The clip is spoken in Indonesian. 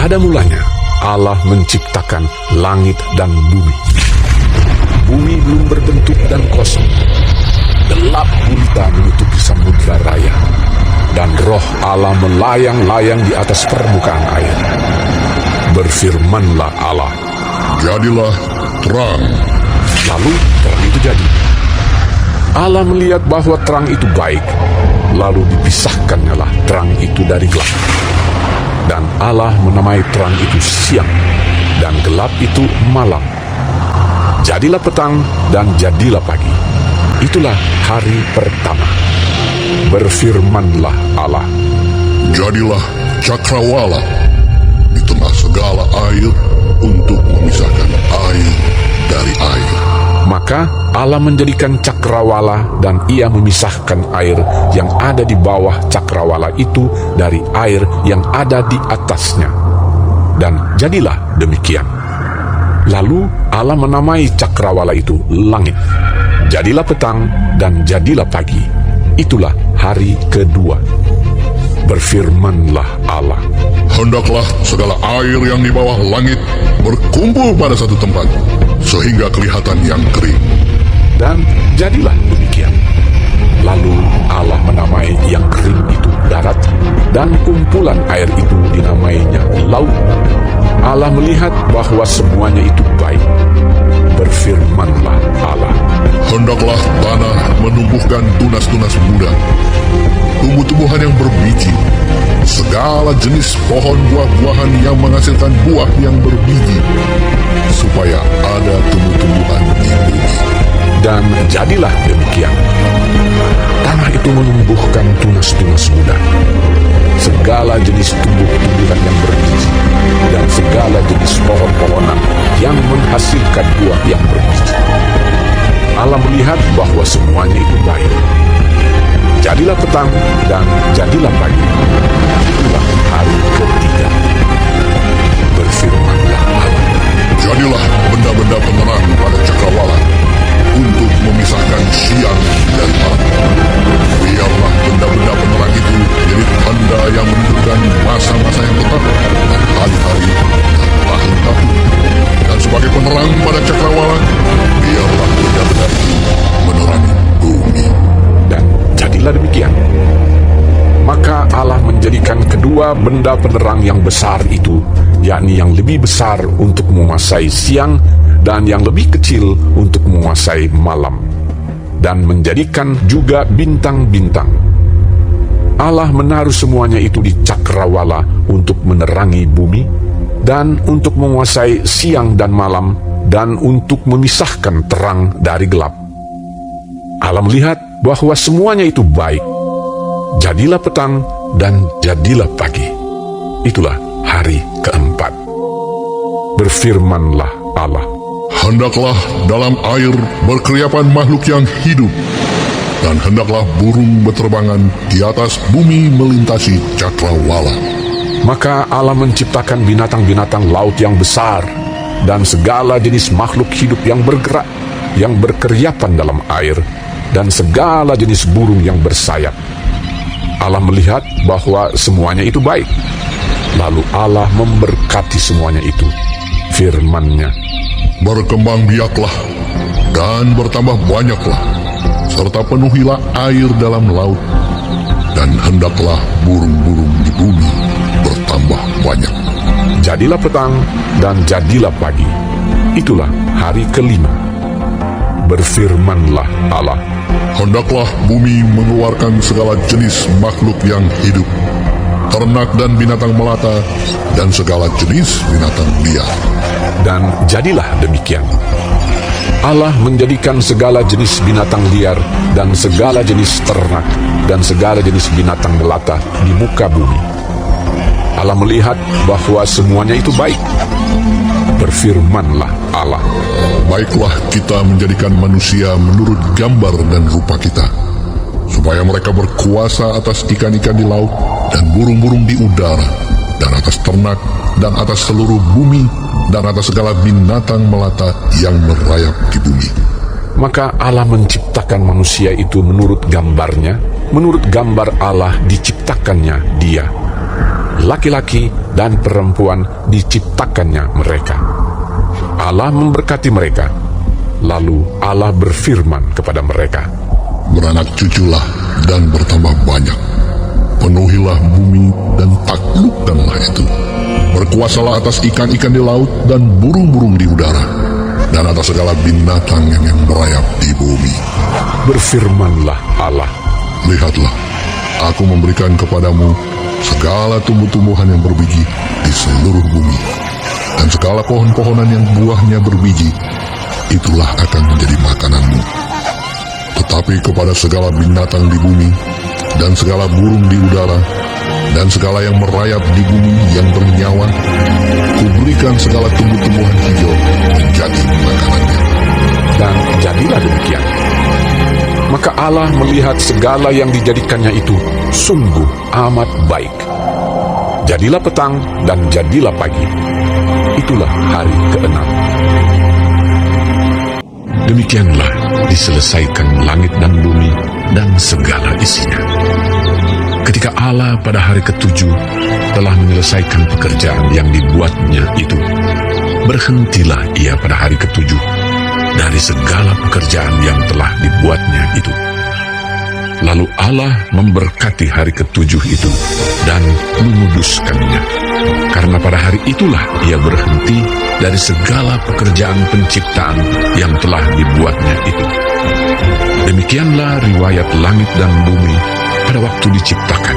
Pada mulanya, Allah menciptakan langit dan bumi. Bumi belum berbentuk dan kosong. Gelap gulita menutupi samudra raya, dan roh Allah melayang-layang di atas permukaan air. Berfirmanlah Allah, "Jadilah terang." lalu terang itu jadi. Allah melihat bahwa terang itu baik, lalu dipisahkannyalah terang itu dari gelap. Dan Allah menamai terang itu siang, dan gelap itu malam. Jadilah petang dan jadilah pagi. Itulah hari pertama. Berfirmanlah Allah, "Jadilah cakrawala di tengah segala air untuk memisahkan air dari air." Maka Allah menjadikan cakrawala, dan ia memisahkan air yang ada di bawah cakrawala itu dari air yang ada di atasnya. Dan jadilah demikian. Lalu Allah menamai cakrawala itu langit. Jadilah petang dan jadilah pagi. Itulah hari kedua. Berfirmanlah Allah, "Hendaklah segala air yang di bawah langit berkumpul pada satu tempat, sehingga kelihatan yang kering." Dan jadilah demikian. Lalu Allah menamai yang kering itu darat, dan kumpulan air itu dinamainya laut. Allah melihat bahwa semuanya itu baik. Berfirmanlah Allah, Hendaklah tanah menumbuhkan tunas-tunas muda, tumbuh-tumbuhan yang berbiji, segala jenis pohon buah-buahan yang menghasilkan buah yang berbiji, supaya ada tumbuh-tumbuhan di bumi. Dan jadilah demikian. Tanah itu menumbuhkan tunas-tunas muda, segala jenis tumbuh-tumbuhan yang berbiji, dan segala jenis pohon-pohonan yang menghasilkan buah yang berbiji. Allah melihat bahwa semuanya itu baik. Jadilah petang dan jadilah pagi. Itulah hari ketiga. Berfirmanlah Allah, Jadilah benda-benda penerang pada cakrawala untuk memisahkan siang dan malam. Biarlah benda-benda penerang itu jadi tanda yang menunjukkan masa-masa yang tetap dan hari-hari dan tahun-tahun. Dan sebagai penerang pada cakrawala, biarlah benda-benda itu menerangi bumi. dan jadilah demikian. Maka Allah menjadikan kedua benda penerang yang besar itu, yakni yang lebih besar untuk menguasai siang dan yang lebih kecil untuk menguasai malam, dan menjadikan juga bintang-bintang. Allah menaruh semuanya itu di cakrawala untuk menerangi bumi, dan untuk menguasai siang dan malam, dan untuk memisahkan terang dari gelap. Allah melihat bahwa semuanya itu baik. Jadilah petang dan jadilah pagi. Itulah hari keempat. Berfirmanlah Allah, Hendaklah dalam air berkeliapan makhluk yang hidup, dan hendaklah burung berterbangan di atas bumi melintasi cakrawala. Maka Allah menciptakan binatang-binatang laut yang besar, dan segala jenis makhluk hidup yang bergerak, yang berkeriapan dalam air, dan segala jenis burung yang bersayap. Allah melihat bahwa semuanya itu baik. Lalu Allah memberkati semuanya itu. Firman-Nya, Berkembang biaklah dan bertambah banyaklah, serta penuhilah air dalam laut, dan hendaklah burung-burung di bumi bertambah banyak. jadilah petang dan jadilah pagi. Itulah hari kelima. Berfirmanlah Allah, Hendaklah bumi mengeluarkan segala jenis makhluk yang hidup, ternak dan binatang melata, dan segala jenis binatang liar. dan jadilah demikian. Allah menjadikan segala jenis binatang liar dan segala jenis ternak dan segala jenis binatang melata di muka bumi. Allah melihat bahwa semuanya itu baik. Berfirmanlah Allah, Baiklah kita menjadikan manusia menurut gambar dan rupa kita, supaya mereka berkuasa atas ikan-ikan di laut dan burung-burung di udara, dan atas ternak, dan atas seluruh bumi, dan atas segala binatang melata yang merayap di bumi. Maka Allah menciptakan manusia itu menurut gambarnya, menurut gambar Allah diciptakannya dia. laki-laki dan perempuan diciptakannya mereka. Allah memberkati mereka. Lalu Allah berfirman kepada mereka, Beranak cuculah dan bertambah banyak. Penuhilah bumi dan taklukkanlah itu. Berkuasalah atas ikan-ikan di laut dan burung-burung di udara, dan atas segala binatang yang merayap di bumi. Berfirmanlah Allah, Lihatlah, aku memberikan kepadamu segala tumbuh-tumbuhan yang berbiji di seluruh bumi, dan segala pohon-pohonan yang buahnya berbiji, itulah akan menjadi makananmu. Tetapi kepada segala binatang di bumi, dan segala burung di udara, dan segala yang merayap di bumi yang bernyawa, kuberikan segala tumbuh-tumbuhan hijau menjadi makanannya. dan jadilah demikian. Maka Allah melihat segala yang dijadikannya itu sungguh amat baik. Jadilah petang dan jadilah pagi. Itulah hari ke-6. Demikianlah diselesaikan langit dan bumi dan segala isinya. Ketika Allah pada hari ke-7 telah menyelesaikan pekerjaan yang dibuatnya itu, berhentilah ia pada hari ke-7 dari segala pekerjaan yang telah dibuatnya itu. Lalu Allah memberkati hari ke-7 itu dan menguduskannya, karena pada hari itulah ia berhenti dari segala pekerjaan penciptaan yang telah dibuatnya itu. Demikianlah riwayat langit dan bumi pada waktu diciptakan.